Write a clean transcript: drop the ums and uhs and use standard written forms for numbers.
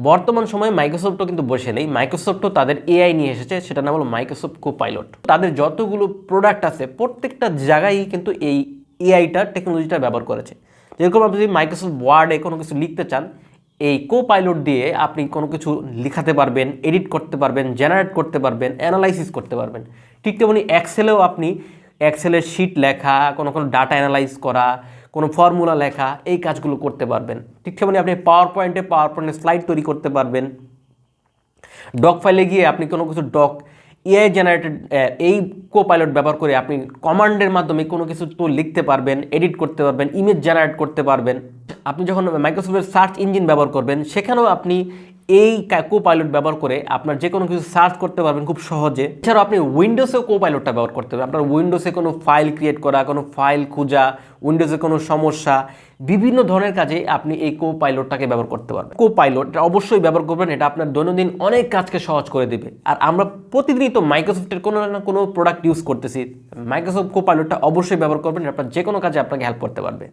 বর্তমান সময়ে মাইক্রোসফটও কিন্তু বসে নেই, মাইক্রোসফটও তাদের এআই নিয়ে এসেছে, সেটা নাম হলো মাইক্রোসফট কোপাইলট। তাদের যতগুলো প্রোডাক্ট আছে প্রত্যেকটা জায়গায় কিন্তু এই এআইটা টেকনোলজিটা ব্যবহার করেছে। যেরকম আপনি যদি মাইক্রোসফট ওয়ার্ডে কোনো কিছু লিখতে চান, এই কোপাইলট দিয়ে আপনি কোনো কিছু লিখাতে পারবেন, এডিট করতে পারবেন, জেনারেট করতে পারবেন, অ্যানালাইসিস করতে পারবেন। ঠিক তেমনি এক্সেলেও আপনি এক্সেলের শিট লেখা, কোনো ডাটা অ্যানালাইজ করা, কোনো ফর্মুলা লেখা, এই কাজগুলো করতে পারবেন। ঠিক তেমনি আপনি পাওয়ার পয়েন্টে স্লাইড তৈরি করতে পারবেন। ডক ফাইলে গিয়ে আপনি কোনো কিছু ডক এআই জেনারেটেড এই কোপাইলট ব্যবহার করে আপনি কমান্ডের মাধ্যমে কোনো কিছু তো লিখতে পারবেন, এডিট করতে পারবেন, ইমেজ জেনারেট করতে পারবেন। আপনি যখন মাইক্রোসফটের সার্চ ইঞ্জিন ব্যবহার করবেন, সেখানেও আপনি এই কোপাইলট ব্যবহার করে আপনার যে কোনো কিছু সার্চ করতে পারবেন খুব সহজে। এছাড়াও আপনি উইন্ডোজেও কোপাইলটটা ব্যবহার করতে পারবেন। আপনার উইন্ডোজে কোনো ফাইল ক্রিয়েট করা, কোনো ফাইল খোঁজা, উইন্ডোজে কোনো সমস্যা, বিভিন্ন ধরনের কাজে আপনি এই কোপাইলটটাকে ব্যবহার করতে পারবেন। কোপাইলট অবশ্যই ব্যবহার করবেন, এটা আপনার দৈনন্দিন অনেক কাজকে সহজ করে দেবে। আর আমরা প্রতিদিনই তো মাইক্রোসফটের কোনো না কোনো প্রোডাক্ট ইউজ করতেছি, মাইক্রোসফট কোপাইলটটা অবশ্যই ব্যবহার করবেন, আপনার যে কোনো কাজে আপনাকে হেল্প করতে পারবে।